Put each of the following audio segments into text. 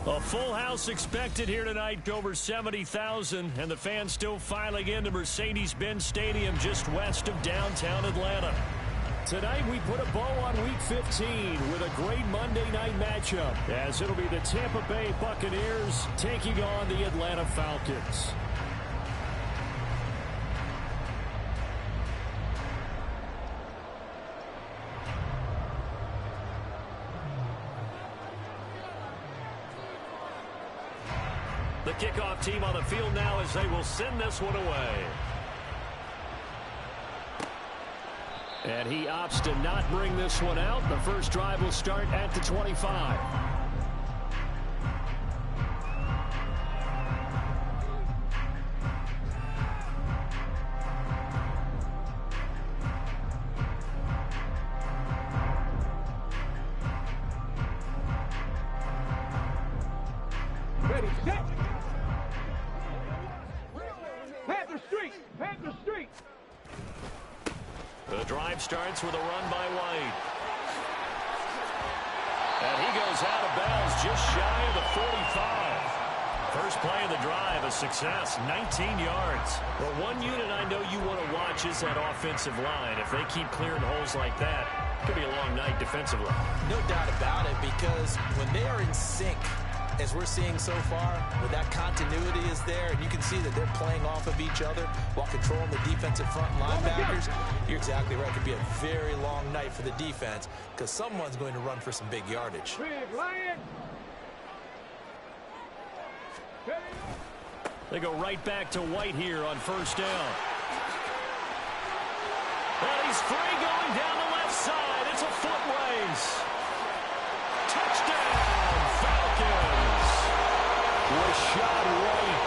A full house expected here tonight, over 70,000, and the fans still filing into Mercedes-Benz Stadium just west of downtown Atlanta. Tonight we put a bow on Week 15 with a great Monday night matchup, as it'll be the Tampa Bay Buccaneers taking on the Atlanta Falcons. The kickoff team on the field now as they will send this one away. And he opts to not bring this one out. The first drive will start at the 25. Ready, set. Panther Street. The drive starts with a run by White. And he goes out of bounds just shy of the 45. First play of the drive, a success, 19 yards. Well, one unit I know you want to watch is that offensive line. If they keep clearing holes like that, it could be a long night defensively. No doubt about it, because when they are in sync, as we're seeing so far, where that continuity is there, and you can see that they're playing off of each other while controlling the defensive front linebackers, you're exactly right. It could be a very long night for the defense because someone's going to run for some big yardage. Big Lion. They go right back to White here on first down. Well, he's free going down the left side. It's a foot race. Touchdown, Falcons. Rashad White,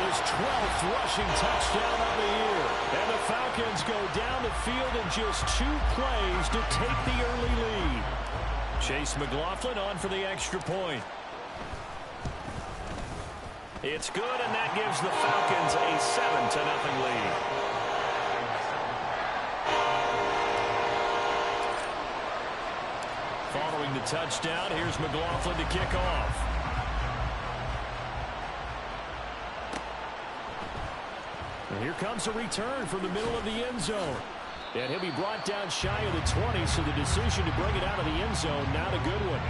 his 12th rushing touchdown on the year. And the Falcons go down the field in just 2 plays to take the early lead. Chase McLaughlin on for the extra point. It's good, and that gives the Falcons a 7-0 lead. Following the touchdown, here's McLaughlin to kick off. And here comes a return from the middle of the end zone. And he'll be brought down shy of the 20, so the decision to bring it out of the end zone, not a good one.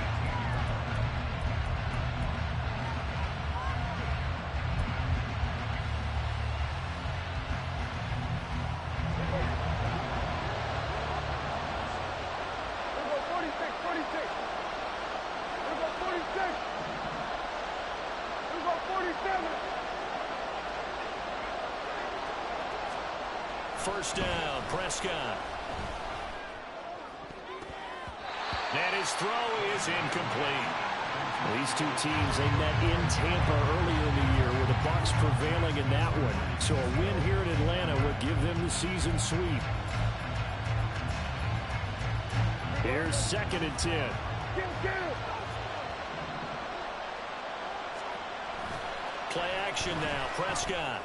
First down, Prescott. And his throw is incomplete. These two teams, they met in Tampa earlier in the year with the Bucs prevailing in that one. So a win here in Atlanta would give them the season sweep. Here's 2nd and 10. Play action now, Prescott.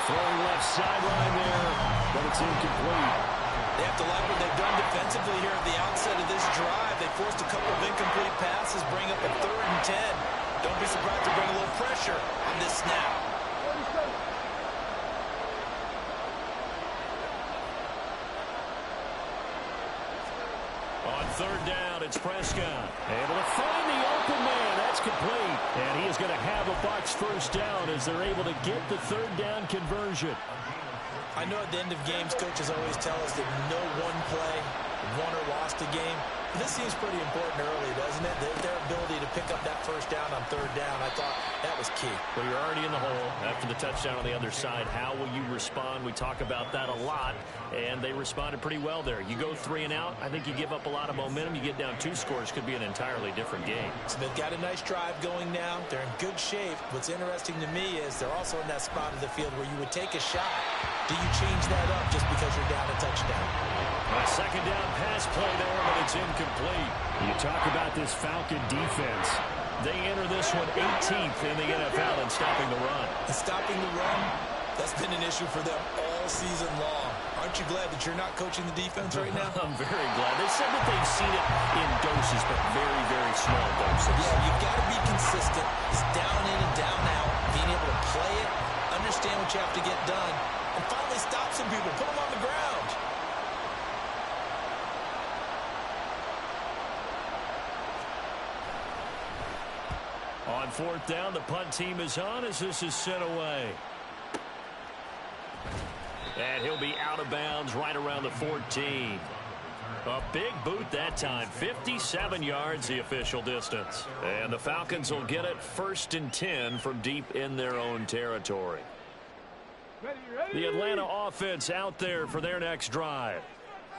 Throwing left sideline there, but it's incomplete. They have to like what they've done defensively here at the outset of this drive. They forced a couple of incomplete passes, bring up a 3rd and 10. Don't be surprised to bring a little pressure on this snap. On 3rd down, it's Prescott. Able to find the open man. That's complete. And he is going to have a Bucs first down as they're able to get the 3rd down conversion. I know at the end of games, coaches always tell us that no one play won or lost a game. But this seems pretty important early, doesn't it? Their ability to pick up that first down on 3rd down, I thought that was key. Well, you're already in the hole after the touchdown on the other side. How will you respond? We talk about that a lot, and they responded pretty well there. You go 3 and out, I think you give up a lot of momentum. You get down 2 scores, could be an entirely different game. So they've got a nice drive going now. They're in good shape. What's interesting to me is they're also in that spot of the field where you would take a shot. Do you change that up just because you're down a touchdown? A 2nd down pass play there, but it's incomplete. You talk about this Falcon defense. They enter this one 18th in the NFL in stopping the run. And stopping the run, that's been an issue for them all season long. Aren't you glad that you're not coaching the defense right now? I'm very glad. They said that they've seen it in doses, but very, very small doses. Yeah, you've got to be consistent. It's down in and down out. Being able to play it, understand what you have to get done, and finally stop some people, put them on the ground. On fourth down, the punt team is on as this is sent away. And he'll be out of bounds right around the 14. A big boot that time. 57 yards the official distance. And the Falcons will get it 1st and 10 from deep in their own territory. The Atlanta offense out there for their next drive.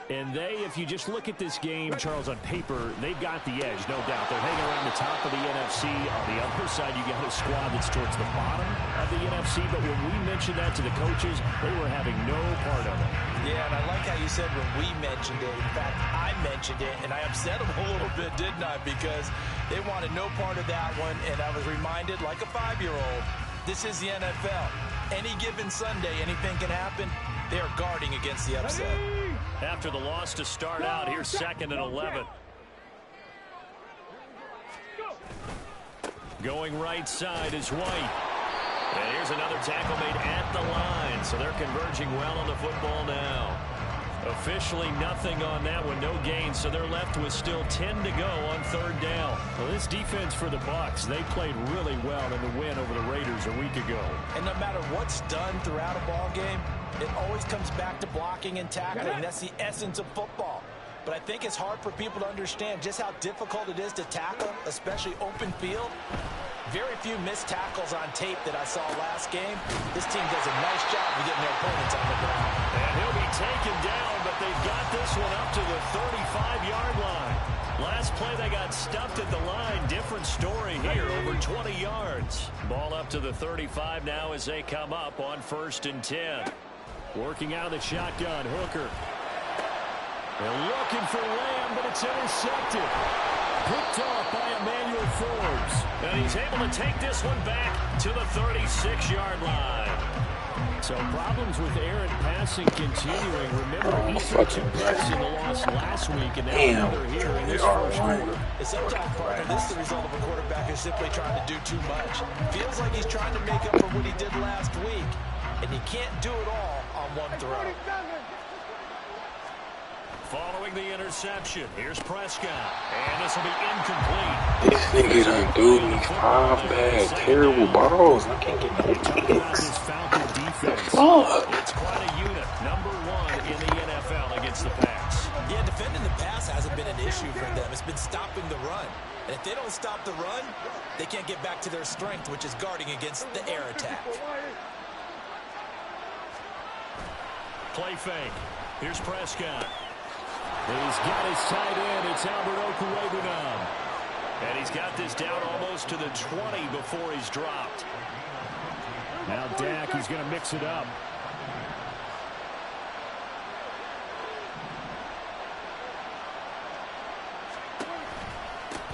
And if you just look at this game, Charles, on paper, they've got the edge, no doubt. They're hanging around the top of the NFC. On the other side, you got a squad that's towards the bottom of the NFC. But when we mentioned that to the coaches, they were having no part of it. Yeah, and I like how you said when we mentioned it. In fact, I mentioned it, and I upset them a little bit, didn't I? Because they wanted no part of that one, and I was reminded, like a 5-year-old, this is the NFL. Any given Sunday, anything can happen. They are guarding against the upset. After the loss to start out, here's 2nd and 11. Going right side is White. And here's another tackle made at the line. So they're converging well on the football now. Officially nothing on that one, no gain. So they're left with still 10 to go on 3rd down. Well, this defense for the Bucs, they played really well in the win over the Raiders a week ago. And no matter what's done throughout a ball game, it always comes back to blocking and tackling. That's the essence of football. But I think it's hard for people to understand just how difficult it is to tackle, especially open field. Very few missed tackles on tape that I saw last game. This team does a nice job of getting their opponents on the ground. And he'll be taken down, but they've got this one up to the 35-yard line. Last play, they got stuffed at the line. Different story here, over 20 yards. Ball up to the 35 now as they come up on 1st and 10. Working out of the shotgun, Hooker. They're looking for Lamb, but it's intercepted. Picked off by Emmanuel Forbes. And he's able to take this one back to the 36-yard line. So problems with errant passing continuing. Remember, he threw 2 picks in the loss last week, and now another here in this first quarter. And sometimes, partner, this is the result of a quarterback who's simply trying to do too much. Feels like he's trying to make up for what he did last week, and he can't do it all on one throw. Following the interception, here's Prescott, and this will be incomplete. This nigga done threw me 5 bad, terrible balls. I can't get no picks. Fuck. It's quite a unit, number 1 in the NFL against the pass. Yeah, defending the pass hasn't been an issue for them. It's been stopping the run. And if they don't stop the run, they can't get back to their strength, which is guarding against the air attack. Play fake. Here's Prescott. He's got his tight end. It's Albert Okwuegbunam. And he's got this down almost to the 20 before he's dropped. Now Dak, he's going to mix it up.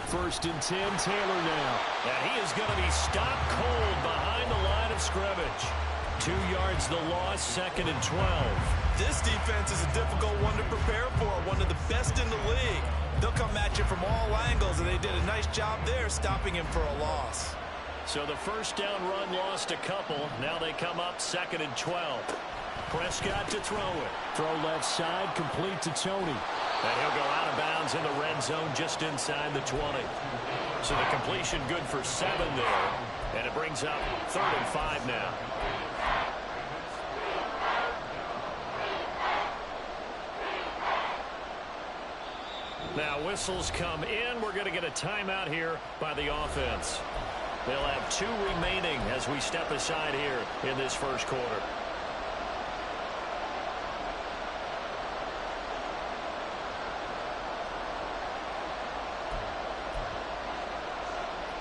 First and 10, Taylor now. And he is going to be stopped cold behind the line of scrimmage. 2 yards the loss, 2nd and 12. This defense is a difficult one to prepare for, one of the best in the league. They'll come at you from all angles, and they did a nice job there stopping him for a loss. So the first down run lost a couple. Now they come up 2nd and 12. Prescott to throw it. Throw left side, complete to Tony. And he'll go out of bounds in the red zone just inside the 20. So the completion good for 7 there. And it brings up 3rd and 5 now. Now whistles come in. We're going to get a timeout here by the offense. They'll have 2 remaining as we step aside here in this first quarter.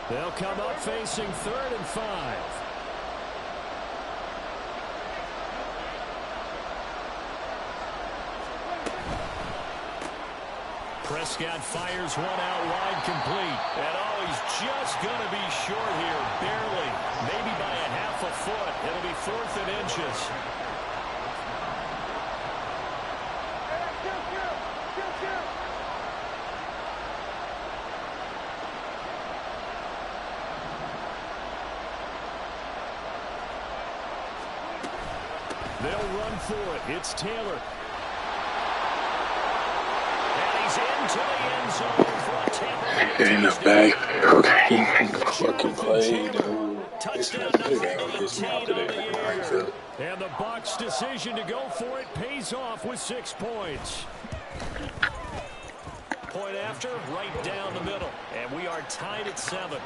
They'll come up facing 3rd and 5. Prescott fires one out wide, complete. And he's just going to be short here, barely. Maybe by a half a foot. It'll be 4th and inches. They'll run for it. It's Taylor. And he's into the end zone for a Tampa Bay In the touchdown. backfield, he make a fucking play, dude. This Touchdown ain't number gonna piss me 18 off today. on the I can already year. feel it. And the Bucs' decision to go for it pays off with 6 points. Point after, right down the middle. And we are tied at 7.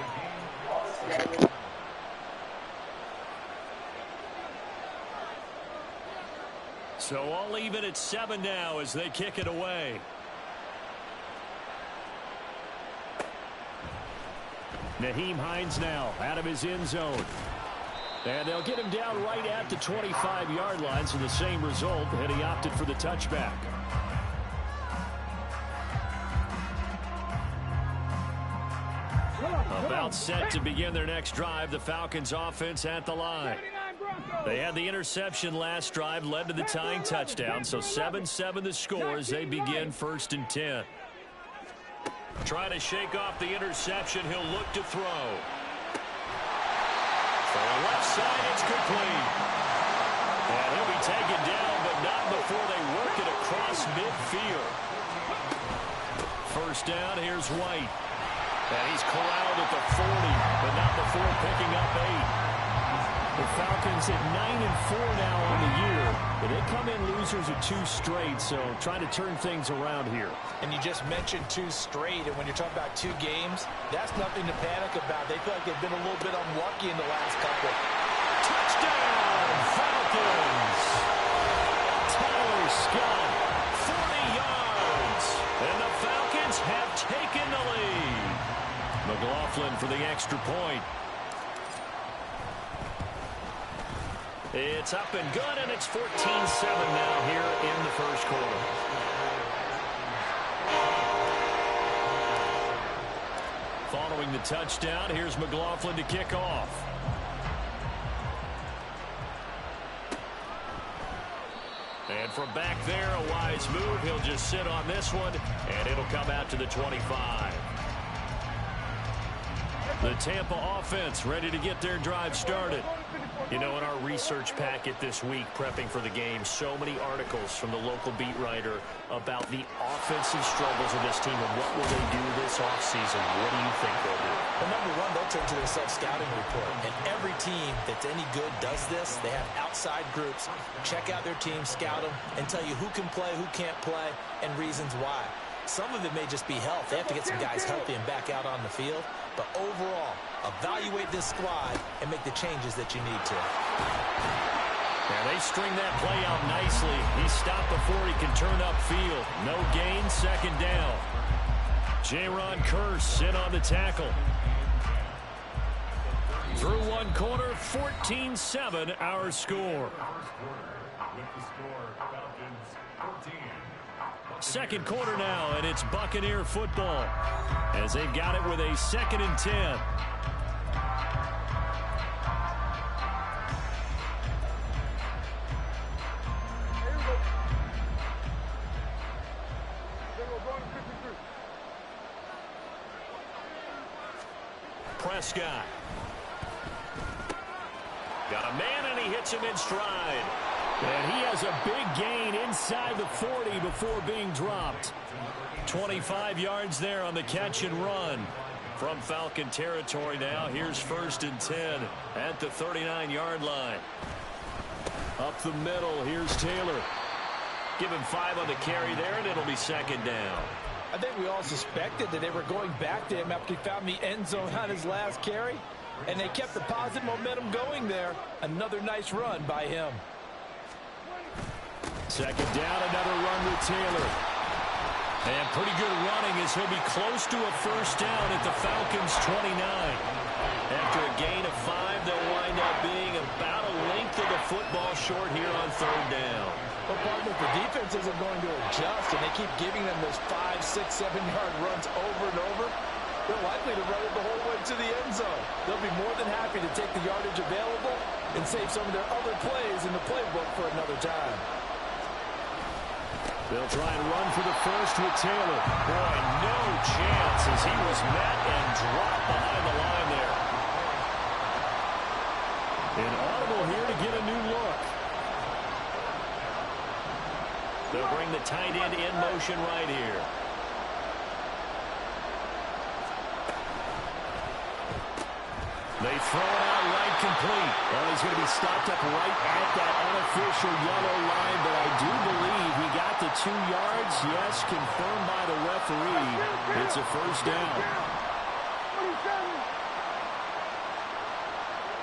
So all even at 7 now as they kick it away. Nyheim Hines now out of his end zone. And they'll get him down right at the 25-yard line, so the same result, and he opted for the touchback. About set to begin their next drive, the Falcons offense at the line. They had the interception last drive, led to the tying touchdown, so 7-7 the score as they begin 1st and 10. Trying to shake off the interception, he'll look to throw. For the left side, it's complete. And he'll be taken down, but not before they work it across midfield. First down, here's White. And he's corralled at the 40, but not before picking up 8. The Falcons at 9-4 now on the year, but they come in losers of 2 straight, so trying to turn things around here. And you just mentioned 2 straight, and when you're talking about 2 games, that's nothing to panic about. They feel like they've been a little bit unlucky in the last couple. Touchdown, Falcons! Tyler Scott, 40 yards, and the Falcons have taken the lead. McLaughlin for the extra point. It's up and good, and it's 14-7 now here in the first quarter. Following the touchdown, here's McLaughlin to kick off. And from back there, a wise move. He'll just sit on this one, and it'll come out to the 25. The Tampa offense ready to get their drive started. You know, in our research packet this week, prepping for the game, so many articles from the local beat writer about the offensive struggles of this team and what will they do this offseason. What do you think they'll do? Well, number one, they'll turn to their self-scouting report. And every team that's any good does this. They have outside groups. Check out their team, scout them, and tell you who can play, who can't play, and reasons why. Some of it may just be health. They have to get some guys healthy and back out on the field. But overall, evaluate this squad and make the changes that you need to. Yeah, they string that play out nicely. He stopped before he can turn upfield. No gain, second down. Jaron Kearse in on the tackle. Through one quarter, 14-7 our score. Second quarter now, and it's Buccaneer football as they've got it with a 2nd and 10. Prescott. Got a man, and he hits him in stride. And he has a big gain inside the 40 before being dropped. 25 yards there on the catch and run. From Falcon territory now, here's 1st and 10 at the 39-yard line. Up the middle, here's Taylor. Give him 5 on the carry there, and it'll be second down. I think we all suspected that they were going back to him after he found the end zone on his last carry. And they kept the positive momentum going there. Another nice run by him. Second down, another run with Taylor. And pretty good running as he'll be close to a first down at the Falcons' 29. After a gain of 5, they'll wind up being about a length of the football short here on 3rd down. But partner, the defense isn't going to adjust, and they keep giving them those 5, 6, 7-yard runs over and over. They're likely to run it the whole way to the end zone. They'll be more than happy to take the yardage available and save some of their other plays in the playbook for another time. They'll try and run for the first with Taylor. Boy, no chance as he was met and dropped behind the line there. An audible here to get a new look. They'll bring the tight end in motion right here. They throw it out right complete. Well, he's going to be stopped up right at that unofficial yellow line, but I do believe he got the 2 yards. Yes, confirmed by the referee. It's a first down. 47.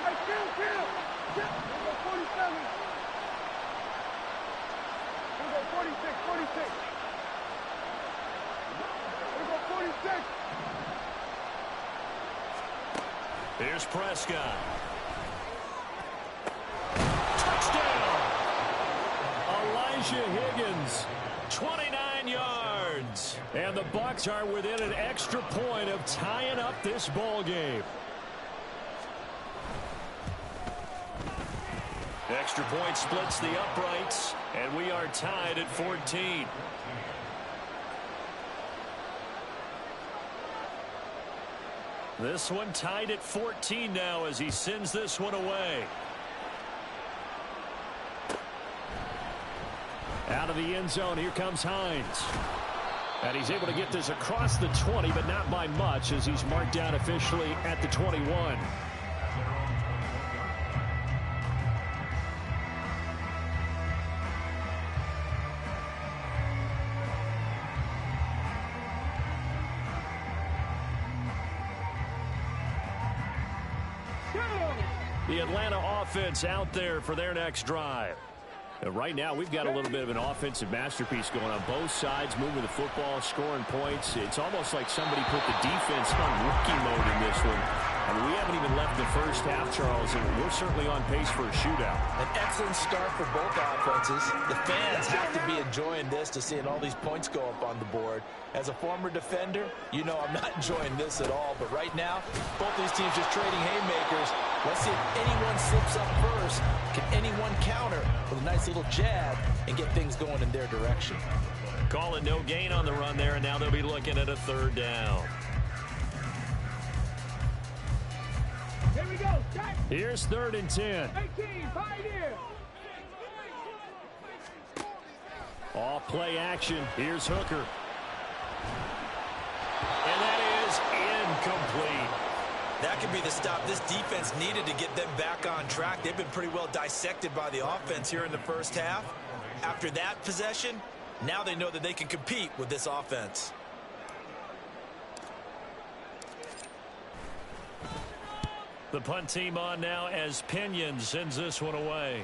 Hey, kill. 47. We'll go 46. We'll go 46. Here's Prescott. Touchdown! Elijah Higgins, 29 yards. And the Bucs are within an extra point of tying up this ball game. Extra point splits the uprights, and we are tied at 14. This one tied at 14 now as he sends this one away. Out of the end zone, here comes Hines. And he's able to get this across the 20, but not by much as he's marked down officially at the 21. The Atlanta offense out there for their next drive. And right now, we've got a little bit of an offensive masterpiece going on both sides, moving the football, scoring points. It's almost like somebody put the defense on rookie mode in this one. I mean, we haven't even left the first half, Charles, and we're certainly on pace for a shootout. An excellent start for both offenses. The fans have to be enjoying this to seeing all these points go up on the board. As a former defender, you know I'm not enjoying this at all. But right now, both these teams just trading haymakers. Let's see if anyone slips up first. Can anyone counter with a nice little jab and get things going in their direction? Call it no gain on the run there, and now they'll be looking at a third down. Here we go. Jack. Here's 3rd and 10. 18. Pioneer. Off play action. Here's Hooker. And that is incomplete. That could be the stop this defense needed to get them back on track. They've been pretty well dissected by the offense here in the first half. After that possession, now they know that they can compete with this offense. The punt team on now as Pinion sends this one away.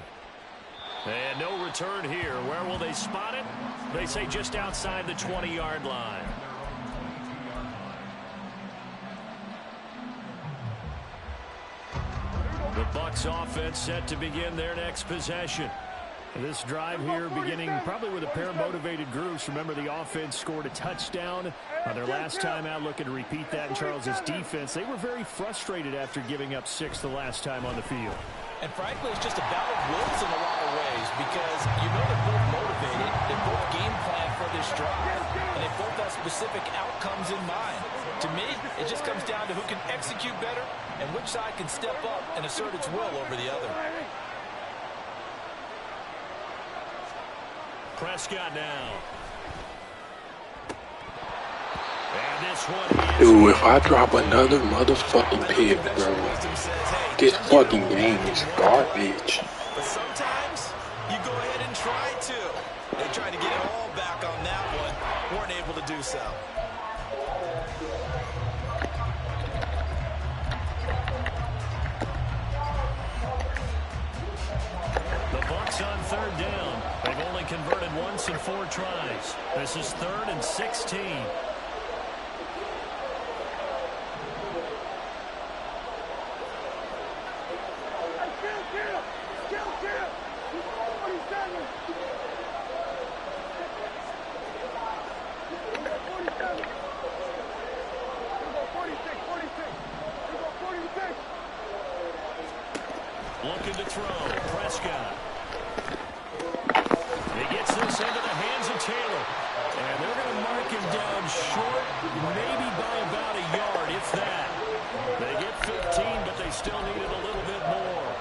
And no return here. Where will they spot it? They say just outside the 20-yard line. The Bucs offense set to begin their next possession. This drive here beginning probably with a pair of motivated groups. Remember, the offense scored a touchdown on their last time out, looking to repeat that in Charles's defense. They were very frustrated after giving up 6 the last time on the field. And frankly, it's just a battle of wills in a lot of ways because you know they're both motivated. They both game plan for this drive, and they both have specific outcomes in mind. To me, it just comes down to who can execute better and which side can step up and assert its will over the other. Prescott now. And this one is... Dude, if I drop another motherfucking pick, bro, this fucking game is garbage. But sometimes you go ahead and try to. They tried to get it all back on that one. Weren't able to do so. The Bucs on 3rd down. They've only converted once in 4 tries. This is 3rd and 16. Looking to throw. Prescott. He gets this into the hands of Taylor. And they're going to mark him down short, maybe by about a yard, if that. They get 15, but they still needed a little bit more.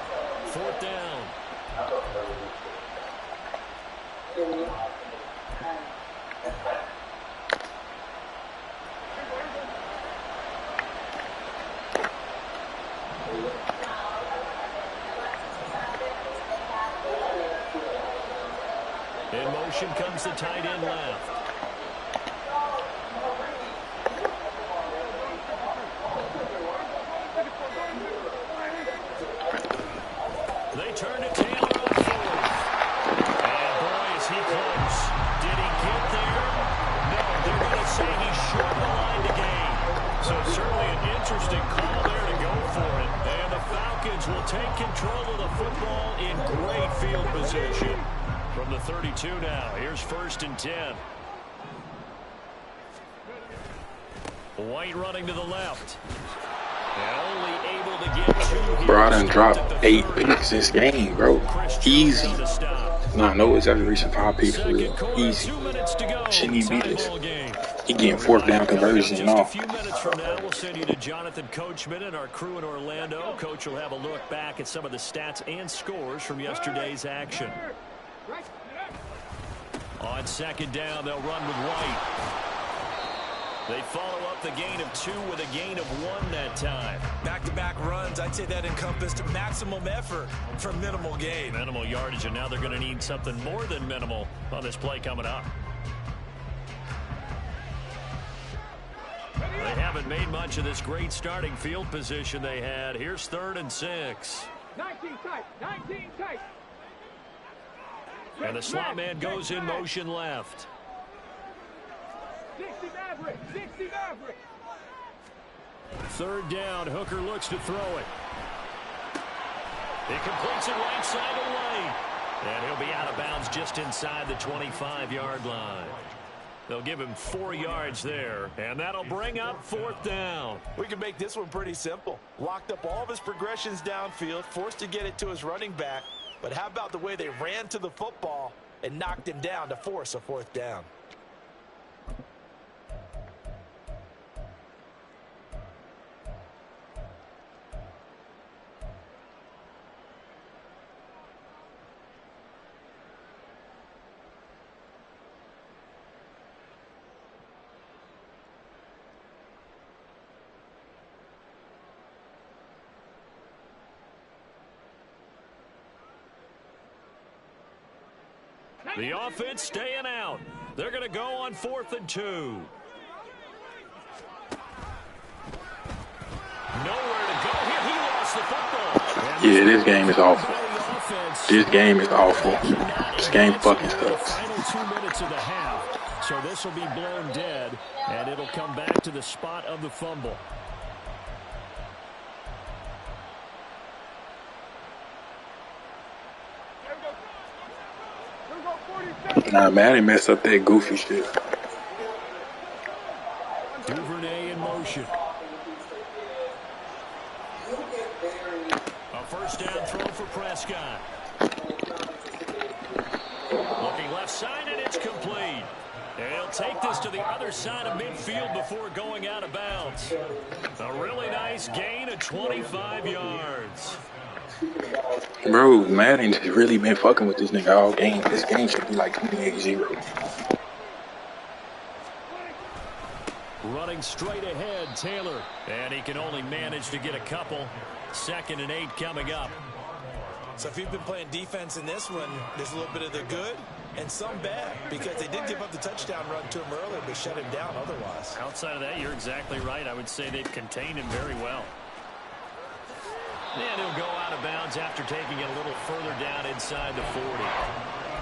4th down. motion comes the tight end left. They turn to Taylor on fourth. And boy, is he close. Did he get there? No, they're going to say he's short of the line to gain. So certainly an interesting call there to go for it. And the Falcons will take control of the football in great field position. From the 32 now, here's 1st and 10. White running to the left. And only able to get 2 here. Bro, I done dropped 8 picks this game, bro. Easy. Nah, no exaggeration, 5 picks for real. Easy. Shouldn't even be this. He getting 4th down conversion and all. Just a few minutes from now, we'll send you to Jonathan Coachman and our crew in Orlando. Coach will have a look back at some of the stats and scores from yesterday's action. On 2nd down, they'll run with White. They follow up the gain of 2 with a gain of 1 that time. Back-to-back runs, I'd say that encompassed maximum effort for minimal gain. Minimal yardage, and now they're going to need something more than minimal on this play coming up. They haven't made much of this great starting field position they had. Here's 3rd and 6. 19 tight, 19 tight. And the slot man goes in motion left. 60 Maverick, 60 Maverick. 3rd down, Hooker looks to throw it. He completes it right side of the lane. And he'll be out of bounds just inside the 25-yard line. They'll give him 4 yards there, and that'll bring up 4th down. We can make this one pretty simple. Locked up all of his progressions downfield, forced to get it to his running back. But how about the way they ran to the football and knocked him down to force a 4th down? The offense staying out. They're going to go on 4th and 2. Nowhere to go here. He lost the football. Yeah, this game is awful. This game is awful. This game fucking sucks. Final 2 minutes of the half. So this will be blown dead, and it'll come back to the spot of the fumble. Nah, man, I didn't mess up that goofy shit. Duvernay in motion. A 1st down throw for Prescott. Looking left side, and it's complete. And he'll take this to the other side of midfield before going out of bounds. A really nice gain of 25 yards. Bro, Madden has really been fucking with this nigga all game. This game should be like 28-0. Running straight ahead, Taylor. And he can only manage to get a couple. 2nd and 8 coming up. So if you've been playing defense in this one, there's a little bit of the good and some bad, because they did give up the touchdown run to him earlier, but shut him down otherwise. Outside of that, you're exactly right. I would say they've contained him very well. And he'll go out of bounds after taking it a little further down inside the 40.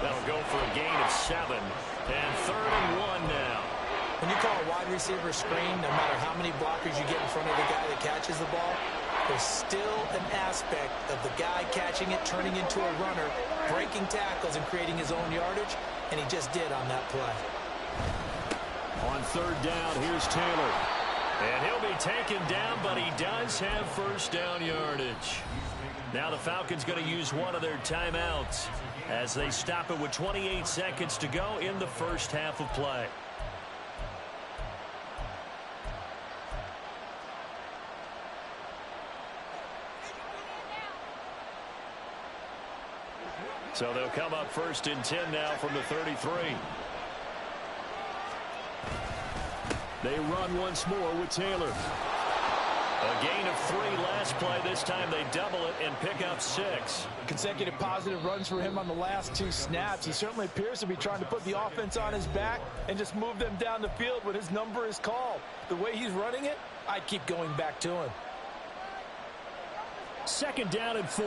That'll go for a gain of 7. And 3rd and 1 now. When you call a wide receiver screen, no matter how many blockers you get in front of the guy that catches the ball, there's still an aspect of the guy catching it, turning into a runner, breaking tackles and creating his own yardage, and he just did on that play. On 3rd down, here's Taylor. And he'll be taken down, but he does have 1st down yardage. Now the Falcons going to use one of their timeouts as they stop it with 28 seconds to go in the 1st half of play. So they'll come up 1st and 10 now from the 33. They run once more with Taylor. A gain of 3 last play. This time they double it and pick up 6. Consecutive positive runs for him on the last 2 snaps. He certainly appears to be trying to put the offense on his back and just move them down the field when his number is called. The way he's running it, I keep going back to him. 2nd down and 4.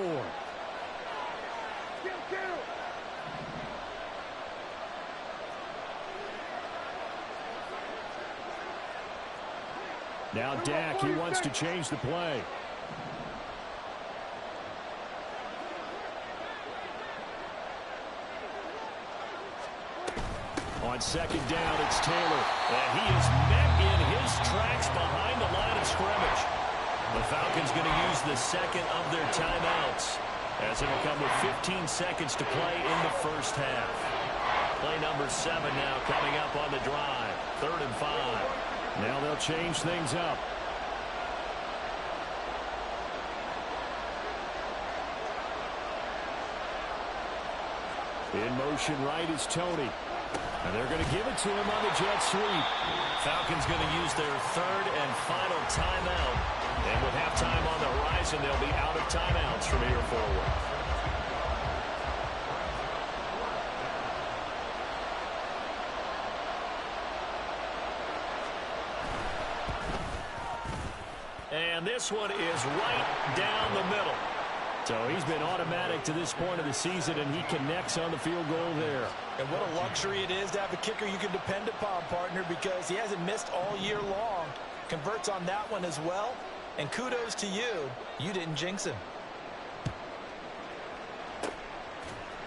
Now Dak, he wants to change the play. On 2nd down, it's Taylor. And he is met in his tracks behind the line of scrimmage. The Falcons going to use the 2nd of their timeouts, as it'll come with 15 seconds to play in the first half. Play number 7 now coming up on the drive. 3rd and 5. Now they'll change things up. In motion right is Tony. And they're going to give it to him on the jet sweep. Falcons going to use their 3rd and final timeout. And with halftime on the horizon, they'll be out of timeouts from here forward. And this one is right down the middle. So he's been automatic to this point of the season, and he connects on the field goal there. And what a luxury it is to have a kicker you can depend upon, partner, because he hasn't missed all year long. Converts on that one as well. And kudos to you. You didn't jinx him.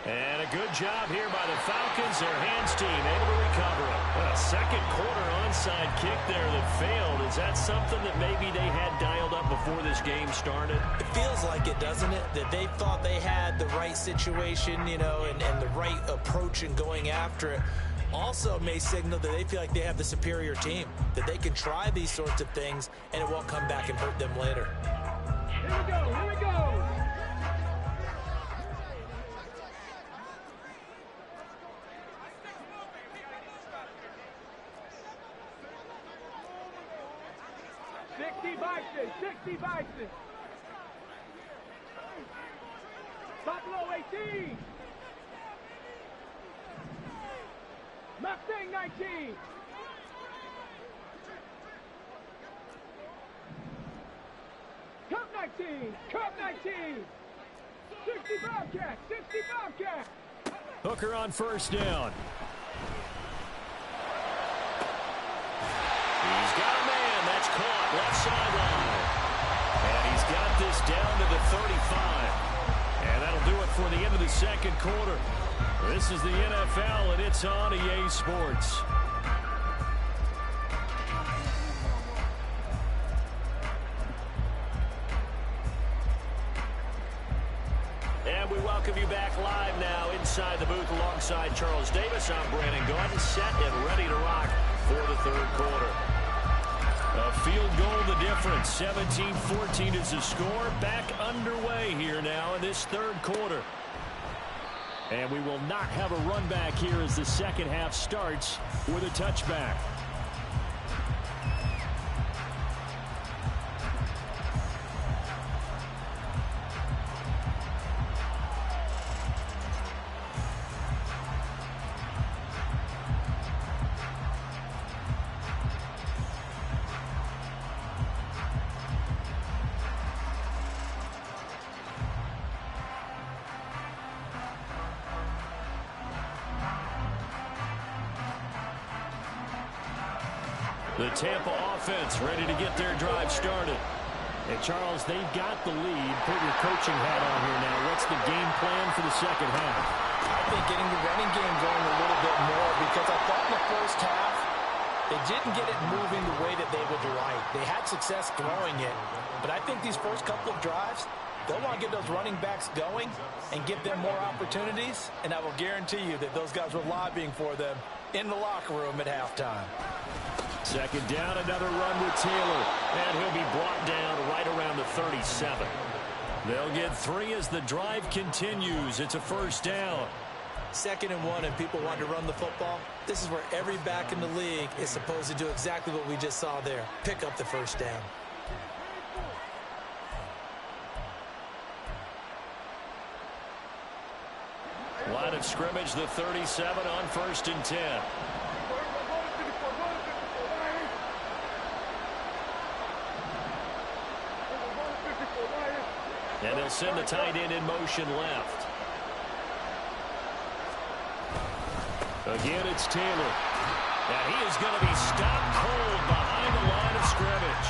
And a good job here by the Falcons. Their hands team able to recover it. A 2nd quarter onside kick there that failed. Is that something that maybe they had dialed up before this game started? It feels like it, doesn't it? That they thought they had the right situation, you know, and the right approach in going after it. Also may signal that they feel like they have the superior team, that they can try these sorts of things and it won't come back and hurt them later. Here we go, here we go. Bison. Buffalo 18. Mustang 19. Cup 19. Cup 19. 60 Bobcat. 60 Bobcat. Hooker on 1st down. He's got a man. That's caught. Left sideline. And he's got this down to the 35. And that'll do it for the end of the 2nd quarter. This is the NFL, and it's on EA Sports. And we welcome you back live now inside the booth alongside Charles Davis. I'm Brandon Gordon, set and ready to rock for the 3rd quarter. A field goal the difference. 17-14 is the score. Back underway here now in this 3rd quarter. And we will not have a run back here as the 2nd half starts with a touchback. The Tampa offense ready to get their drive started. And, Charles, they've got the lead. Put your coaching hat on here now. What's the game plan for the 2nd half? I think getting the running game going a little bit more, because I thought in the 1st half they didn't get it moving the way that they would like. They had success throwing it, but I think these first couple of drives, they'll want to get those running backs going and give them more opportunities, and I will guarantee you that those guys were lobbying for them in the locker room at halftime. 2nd down, another run with Taylor, and he'll be brought down right around the 37. They'll get 3 as the drive continues. It's a 1st down. 2nd and 1, and people want to run the football. This is where every back in the league is supposed to do exactly what we just saw there. Pick up the 1st down. Line of scrimmage, the 37 on 1st and 10. And they'll send the tight end in motion left. Again, it's Taylor. And he is going to be stopped cold behind the line of scrimmage.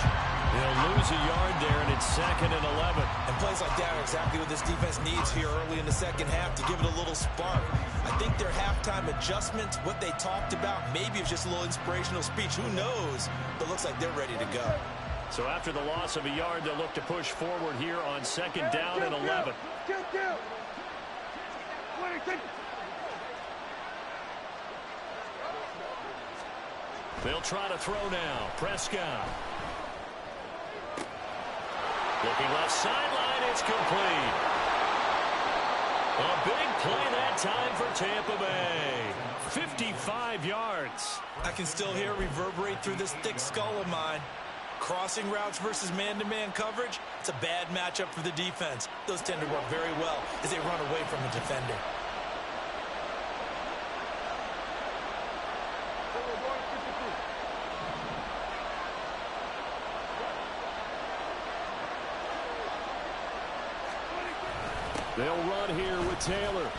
They'll lose a yard there, and it's 2nd and 11. And plays like that are exactly what this defense needs here early in the second half to give it a little spark. I think their halftime adjustments, what they talked about, maybe it's just a little inspirational speech. Who knows? But it looks like they're ready to go. So after the loss of a yard, they'll look to push forward here on 2nd down and 11. They'll try to throw now. Prescott. Looking left sideline, it's complete. A big play that time for Tampa Bay. 55 yards. I can still hear it reverberate through this thick skull of mine. Crossing routes versus man-to-man coverage, it's a bad matchup for the defense. Those tend to work very well as they run away from the defender. They'll run here with Taylor.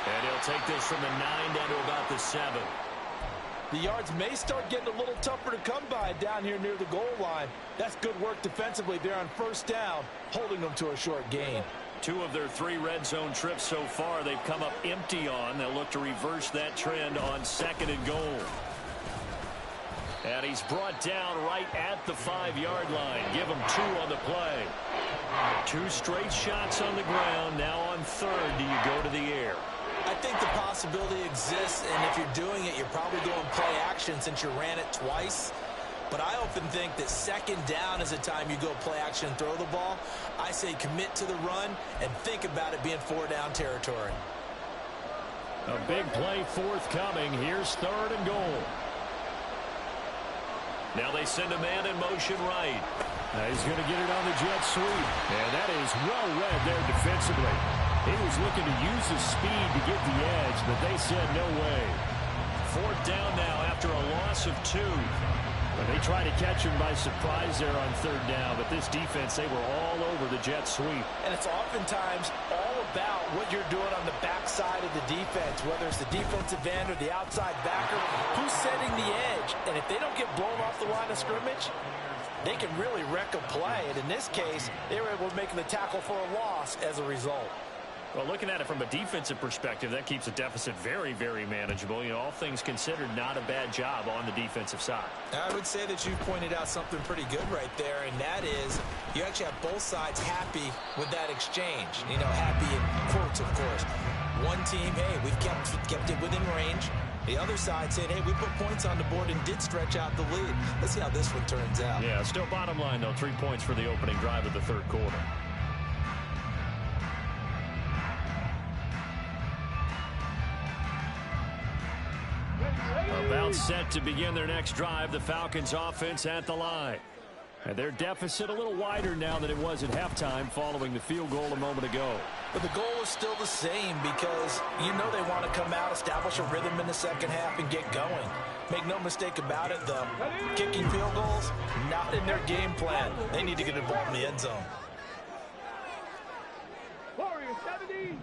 And he'll take this from the 9 down to about the 7. The yards may start getting a little tougher to come by down here near the goal line. That's good work defensively there on 1st down, holding them to a short gain. 2 of their 3 red zone trips so far they've come up empty on. They'll look to reverse that trend on 2nd and goal. And he's brought down right at the 5-yard line. Give him 2 on the play. 2 straight shots on the ground. Now on 3rd, do you go to the air? I think the possibility exists, and if you're doing it, you're probably going play action since you ran it twice. But I often think that 2nd down is the time you go play action and throw the ball. I say commit to the run and think about it being 4-down territory. A big play forthcoming. Here's 3rd and goal. Now they send a man in motion right. He's going to get it on the jet sweep. And that is well read there defensively. He was looking to use his speed to get the edge, but they said no way. 4th down now after a loss of 2. But they try to catch him by surprise there on 3rd down, but this defense, they were all over the jet sweep. And it's oftentimes all about what you're doing on the backside of the defense, whether it's the defensive end or the outside backer, who's setting the edge. And if they don't get blown off the line of scrimmage, they can really wreck a play. And in this case, they were able to make the tackle for a loss as a result. Well, looking at it from a defensive perspective, that keeps the deficit very, very manageable. You know, all things considered, not a bad job on the defensive side. I would say that you've pointed out something pretty good right there, and that is you actually have both sides happy with that exchange. You know, happy in quotes, of course. One team, hey, we've kept it within range. The other side saying, hey, we put points on the board and did stretch out the lead. Let's see how this one turns out. Yeah, still bottom line, though, 3 points for the opening drive of the 3rd quarter. About set to begin their next drive, the Falcons offense at the line. And their deficit a little wider now than it was at halftime following the field goal a moment ago. But the goal is still the same because you know they want to come out, establish a rhythm in the second half, and get going. Make no mistake about it, though. Kicking field goals, not in their game plan. They need to get involved in the end zone. Warriors 70.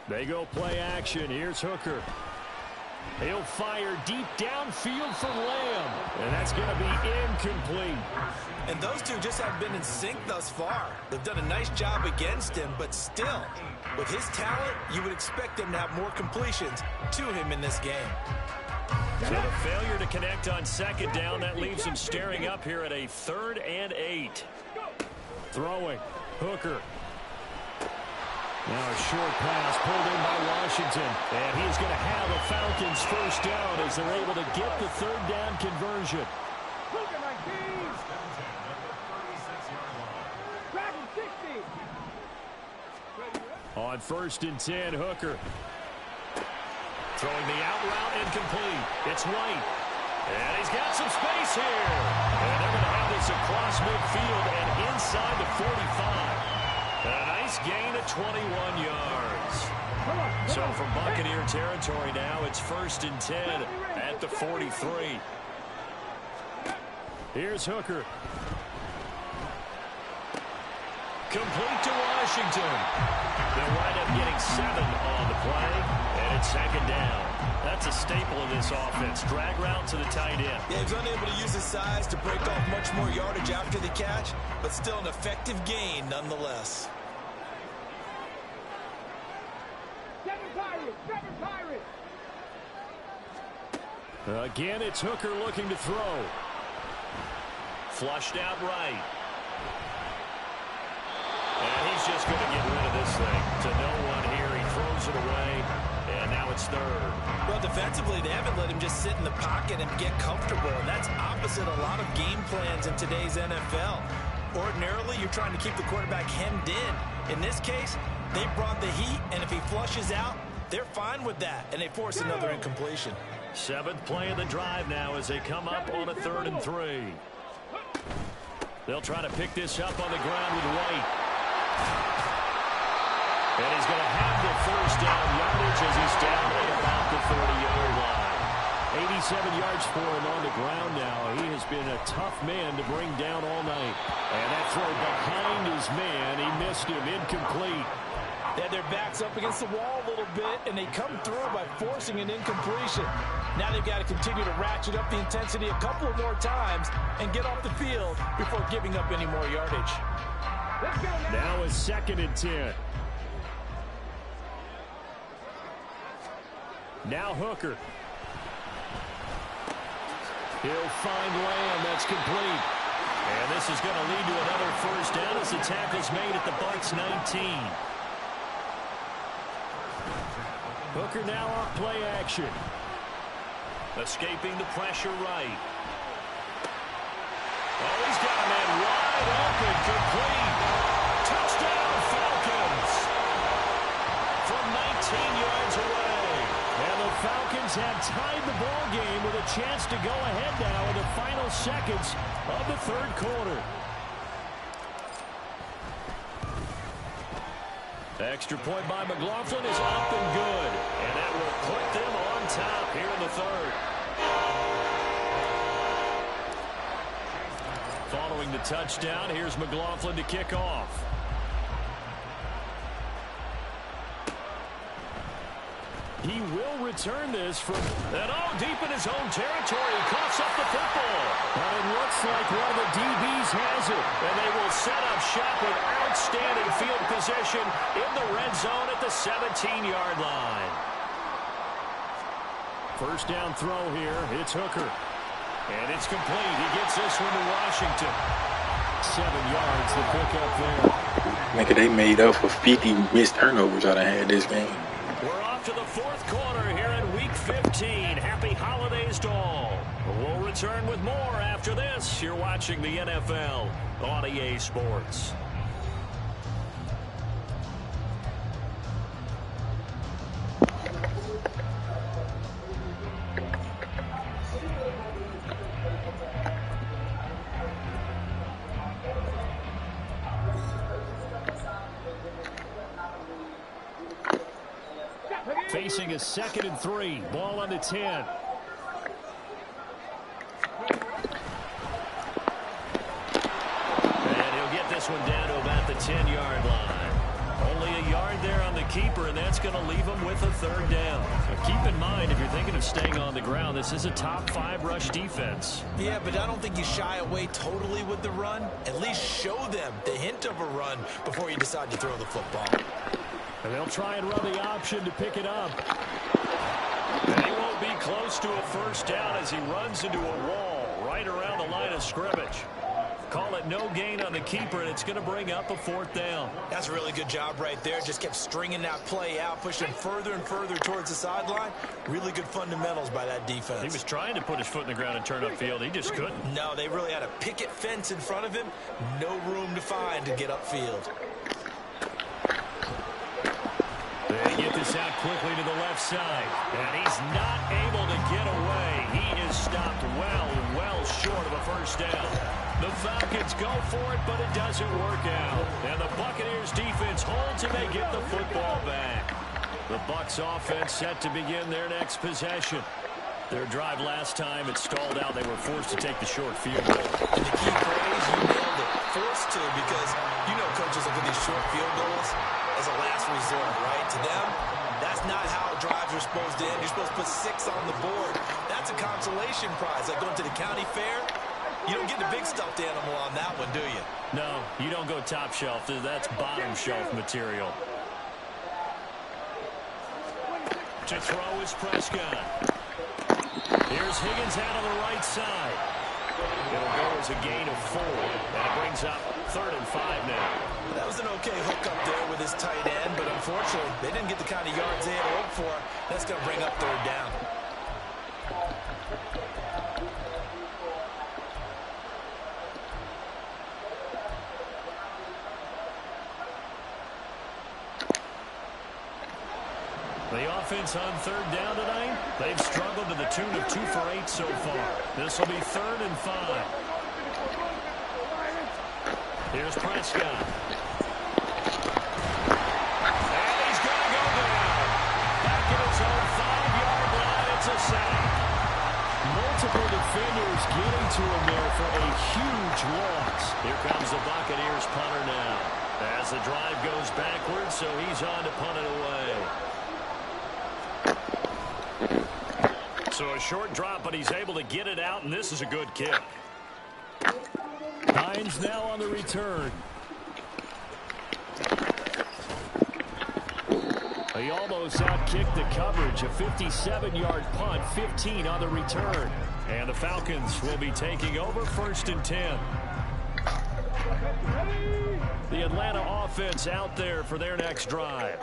They go play action. Here's Hooker. He'll fire deep downfield for Lamb. And that's going to be incomplete. And those two just haven't been in sync thus far. They've done a nice job against him, but still, with his talent, you would expect them to have more completions to him in this game. So the failure to connect on 2nd down, that leaves him staring up here at a 3rd and 8. Throwing. Hooker. Now a short pass pulled in by Washington. And he's going to have a Falcons 1st down as they're able to get the 3rd down conversion. On 1st and 10, Hooker. Throwing the out route incomplete. It's White. And he's got some space here. And they're going to have this across midfield and inside the 45. And a nice Nice gain of 21 yards. So from Buccaneer territory now, it's 1st and 10 at the 43. Here's Hooker. Complete to Washington. They'll wind up getting 7 on the play, and it's 2nd down. That's a staple of this offense. Drag route to the tight end. Yeah, he's unable to use his size to break off much more yardage after the catch, but still an effective gain nonetheless. 7 Pirates! 7 Pirates! Again, it's Hooker looking to throw. Flushed out right. And he's just going to get rid of this thing to no one here. He throws it away, and now it's 3rd. Well, defensively, they haven't let him just sit in the pocket and get comfortable, and that's opposite a lot of game plans in today's NFL. Ordinarily, you're trying to keep the quarterback hemmed in. In this case, they brought the heat, and if he flushes out, they're fine with that, and they force another incompletion. 7th play of the drive now as they come up on a 3rd and 3. They'll try to pick this up on the ground with White. And he's going to have the 1st down yardage as he's down at about the 30-yard line. 87 yards for him on the ground now. He has been a tough man to bring down all night. And that throw behind his man, he missed him, incomplete. They had their backs up against the wall a little bit, and they come through by forcing an incompletion. Now they've got to continue to ratchet up the intensity a couple more times and get off the field before giving up any more yardage. Let's go now! Now it's 2nd and 10. Now Hooker. He'll find Lamb. That's complete. And this is going to lead to another 1st down as the tackle's made at the Bucs 19. Hooker now off play action. Escaping the pressure right. Oh, he's got a man wide open, complete. Touchdown, Falcons. From 19 yards away. And the Falcons have tied the ball game with a chance to go ahead now in the final seconds of the 3rd quarter. Extra point by McLaughlin is up and good. And that will put them on top here in the 3rd. Following the touchdown, here's McLaughlin to kick off. He will return this from deep in his own territory. He coughs up the football. And it looks like one of the DBs has it. And they will set up shop with outstanding field position in the red zone at the 17-yard line. 1st down throw here. It's Hooker. And it's complete. He gets this one to Washington. 7 yards to pick up there. Nigga, they made up for 50 missed turnovers I done had this game. We're off to the 4th quarter here in Week 15. Happy holidays to all. We'll return with more after this. You're watching the NFL on EA Sports. Facing a 2nd and 3. Ball on the 10. And he'll get this one down to about the 10-yard line. Only a yard there on the keeper, and that's going to leave him with a 3rd down. But keep in mind, if you're thinking of staying on the ground, this is a top 5 rush defense. Yeah, but I don't think you shy away totally with the run. At least show them the hint of a run before you decide to throw the football. And they'll try and run the option to pick it up. And he won't be close to a 1st down as he runs into a wall right around the line of scrimmage. Call it no gain on the keeper, and it's going to bring up a 4th down. That's a really good job right there. Just kept stringing that play out, pushing him further and further towards the sideline. Really good fundamentals by that defense. He was trying to put his foot in the ground and turn upfield. He just couldn't. No, they really had a picket fence in front of him. No room to find to get upfield. They get this out quickly to the left side. And he's not able to get away. He is stopped well short of a 1st down. The Falcons go for it, but it doesn't work out. And the Buccaneers defense holds and they get the football back. The Bucs offense set to begin their next possession. Their drive last time, it stalled out. They were forced to take the short field goal. And the key phrase, you nailed it. Forced to, because you know coaches look at these short field goals as a last resort, right? To them, that's not how drives are supposed to end. You're supposed to put 6 on the board. That's a consolation prize. Like going to the county fair, you don't get the big stuffed animal on that one, do you? No, you don't go top shelf. That's bottom shelf material. To throw is Prescott. Here's Higgins out on the right side. It'll go as a gain of 4, and it brings up 3rd and 5 now. That was an okay hook up there with his tight end, but unfortunately, they didn't get the kind of yards they had hoped for. That's going to bring up 3rd down. The offense on 3rd down tonight, they've struggled to the tune of 2 for 8 so far. This will be 3rd and 5. Here's Prescott. And he's going to go down. Back at his own 5-yard line, it's a sack. Multiple defenders getting to him there for a huge loss. Here comes the Buccaneers punter now. As the drive goes backwards, so he's on to punt it away. So a short drop, but he's able to get it out, and this is a good kick. Hines now on the return. He almost outkicked the coverage. A 57-yard punt, 15 on the return. And the Falcons will be taking over 1st and 10. The Atlanta offense out there for their next drive.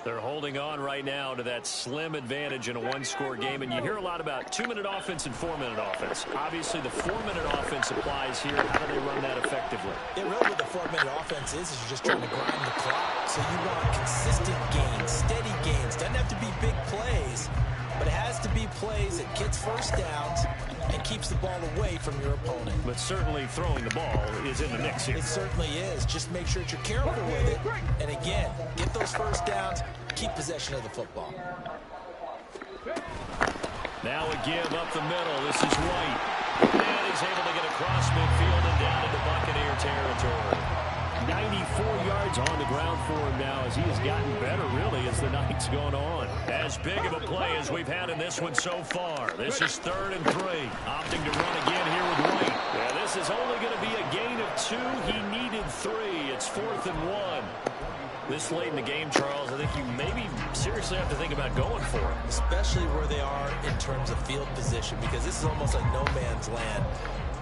They're holding on right now to that slim advantage in a 1-score game, and you hear a lot about 2-minute offense and 4-minute offense. Obviously, the 4-minute offense applies here. How do they run that effectively? Yeah, really what the 4-minute offense is you're just trying to grind the clock. So you want consistent gains, steady gains. Doesn't have to be big plays, but it has to be plays that gets first downs and keeps the ball away from your opponent. But certainly throwing the ball is in the mix here. It certainly is. Just make sure that you're careful with it. And again, get those first downs, keep possession of the football. Now a give up the middle. This is White. And he's able to get across midfield and down into Buccaneer territory. 94 yards on the ground for him now as he has gotten better, really, as the night's gone on. As big of a play as we've had in this one so far. This is 3rd and 3. Opting to run again here with White. Yeah, this is only going to be a gain of 2. He needed 3. It's 4th and 1. This late in the game, Charles, I think you maybe seriously have to think about going for it. Especially where they are in terms of field position, because this is almost like no man's land.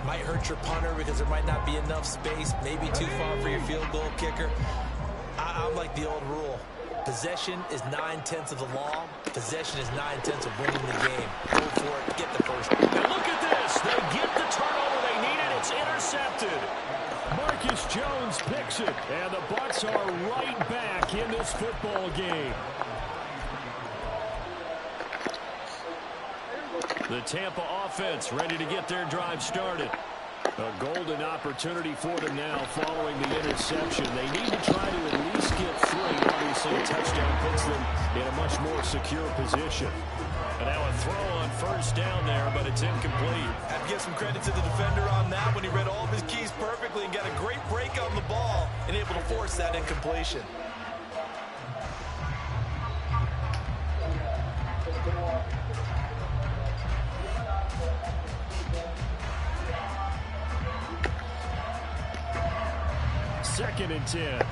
Might hurt your punter because there might not be enough space, maybe too far for your field goal kicker. I'm like the old rule. Possession is 9/10 of the law. Possession is 9/10 of winning the game. Go for it. Get the first. And look at this. They get the turnover they needed. It's intercepted. Marcus Jones picks it. And the Bucs are right back in this football game. The Tampa offense ready to get their drive started. A golden opportunity for them now following the interception. They need to try to at least get 3. Obviously, a touchdown puts them in a much more secure position. And now a throw on 1st down there, but it's incomplete. I have to give some credit to the defender on that when he read all of his keys perfectly and got a great break on the ball and able to force that incompletion. Second and 10.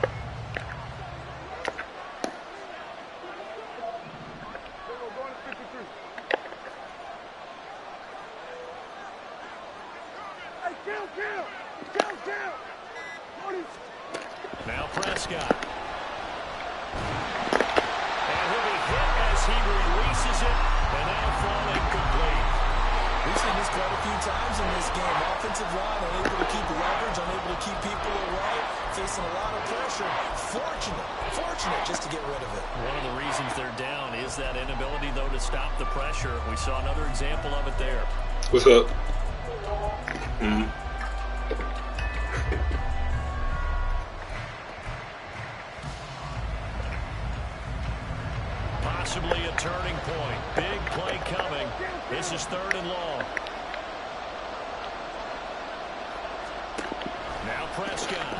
Now Prescott. And he'll be hit as he releases it, and that'll fall incomplete. We've seen this quite a few times in this game. Offensive line unable to keep leverage, unable to keep people away, facing a lot of pressure. Fortunate just to get rid of it. One of the reasons they're down is that inability, though, to stop the pressure. We saw another example of it there. What's up? point. Big play coming. This is 3rd and long. Now Prescott.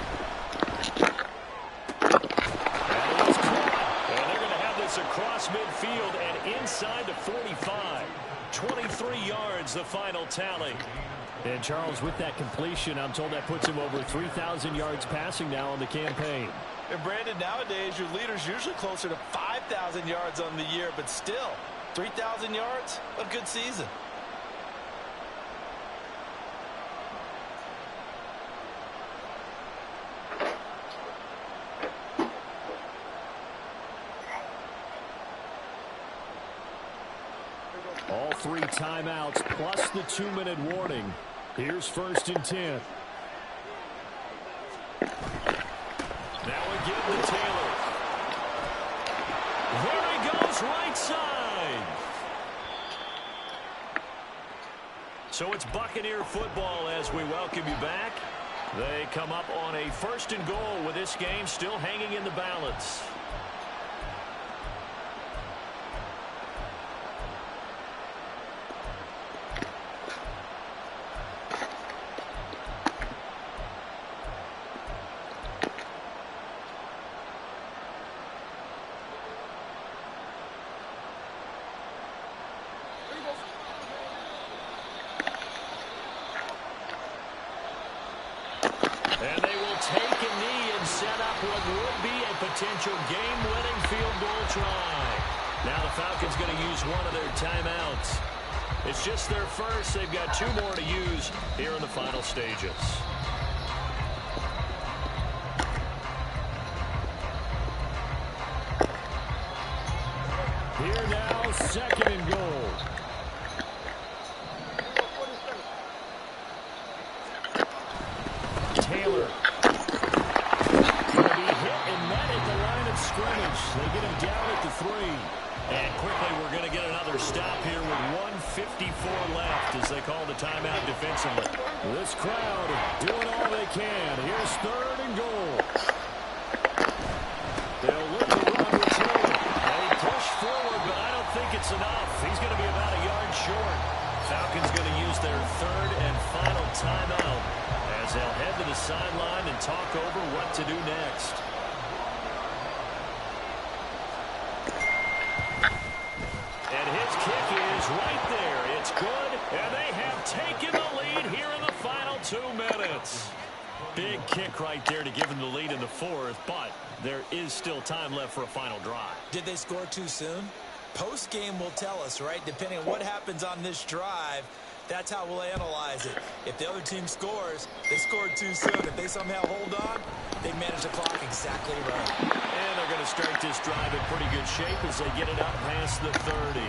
And it's caught. And they're going to have this across midfield and inside the 45. 23 yards, the final tally. And Charles, with that completion, I'm told that puts him over 3,000 yards passing now on the campaign. And Brandon, nowadays your leader's usually closer to 5,000 yards on the year, but still, 3,000 yards, a good season. All 3 timeouts plus the 2-minute warning. Here's 1st and 10. Now again to Taylor. There he goes, right side. So it's Buccaneer football as we welcome you back. They come up on a 1st and goal with this game still hanging in the balance. And they will take a knee and set up what would be a potential game-winning field goal try. Now the Falcons going to use one of their timeouts. It's just their first. They've got 2 more to use here in the final stages. Here now, 2nd and goal. Taylor. Going to be hit and met at the line of scrimmage. They get him down at the 3. And quickly we're going to get another stop here with 1:54 left as they call the timeout defensively. This crowd doing all they can. Here's 3rd and goal. They'll look to run with Taylor. They push forward, but I don't think it's enough. He's going to be about a yard short. Falcons going to use their 3rd and final timeout as they'll head to the sideline and talk over what to do next. And his kick is right there. It's good, and they have taken the lead here in the final 2 minutes. Big kick right there to give them the lead in the 4th, but there is still time left for a final drive. Did they score too soon? Post-game will tell us, right? Depending on what happens on this drive, that's how we'll analyze it. If the other team scores, they scored too soon. If they somehow hold on, they manage the clock exactly right. And they're going to start this drive in pretty good shape as they get it up past the 30.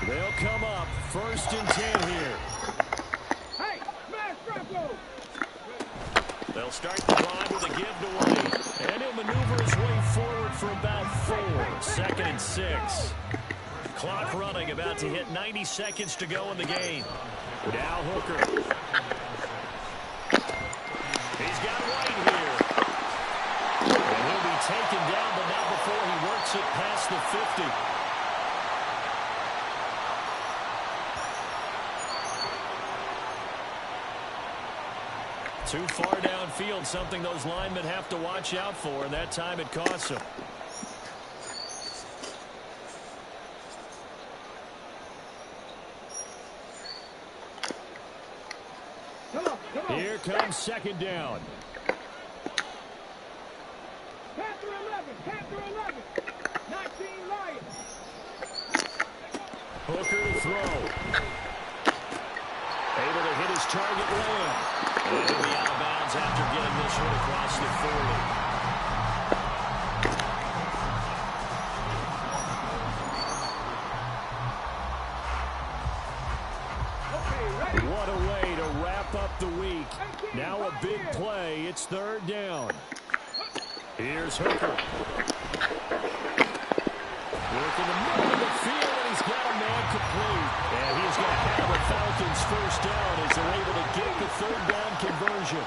They'll come up 1st and 10 here. Hey, smash Bronco! They'll start the drive with a give to White. And he'll maneuver his way forward for about 4. 2nd and 6. Clock running, about to hit 90 seconds to go in the game. Now Hooker. He's got White here. And he'll be taken down, but not before he works it past the 50. Too far downfield, something those linemen have to watch out for, and that time it costs them. Here comes 2nd down. Panther 11, Panther 11, 19 Lions. Hooker to throw. Able to hit his target lane. And he'll be out of bounds after getting this one across the 40. What a way to wrap up the week. Now a big play. It's 3rd down. Here's Hooker. Working the middle of the field, and he's got a man complete. And he's going to have the Falcons first down as they're able to get the third down conversion.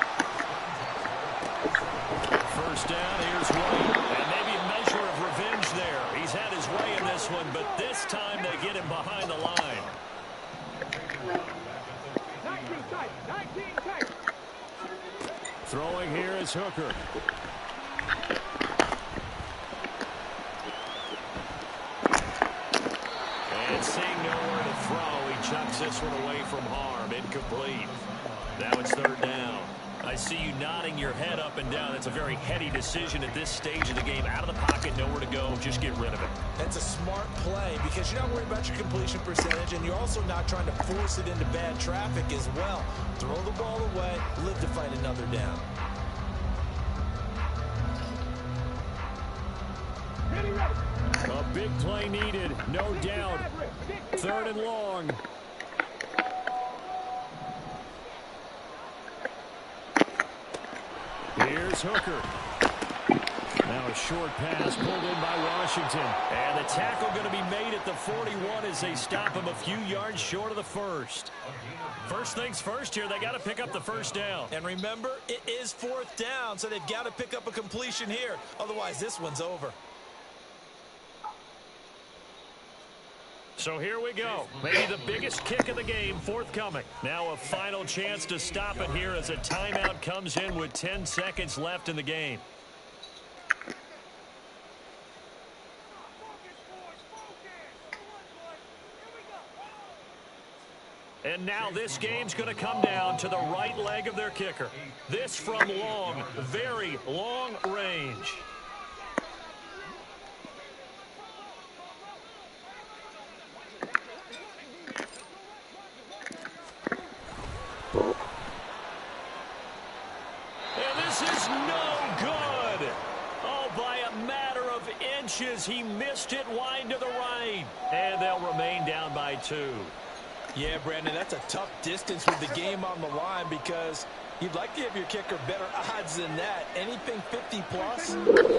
First down, here's White. And maybe a measure of revenge there. He's had his way in this one, but this time they get him behind the line. 19 tight. 19 tight. Throwing here is Hooker. And seeing nowhere to throw, he chucks this one away from harm. Incomplete. Now it's third down. I see you nodding your head up and down. It's a very heady decision at this stage of the game. Out of the pocket, nowhere to go. Just get rid of it. That's a smart play because you're not worried about your completion percentage, and you're also not trying to force it into bad traffic as well. Throw the ball away, live to fight another down. A big play needed, no doubt. Third and long. Here's Hooker. Now a short pass pulled in by Washington. And the tackle going to be made at the 41 as they stop him a few yards short of the first. First things first here, they got to pick up the first down. And remember, it is fourth down, so they've got to pick up a completion here. Otherwise, this one's over. So here we go. Maybe the biggest kick of the game forthcoming. Now a final chance to stop it here as a timeout comes in with 10 seconds left in the game. And now this game's going to come down to the right leg of their kicker. This from long, very long range. He missed it wide to the right. And they'll remain down by 2. Yeah, Brandon, that's a tough distance with the game on the line because you'd like to give your kicker better odds than that. Anything 50-plus,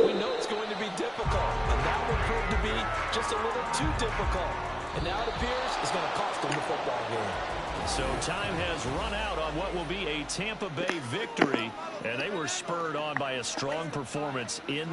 we know it's going to be difficult. And that will prove to be just a little too difficult. And now it appears it's going to cost them the football game. So time has run out on what will be a Tampa Bay victory. And they were spurred on by a strong performance in the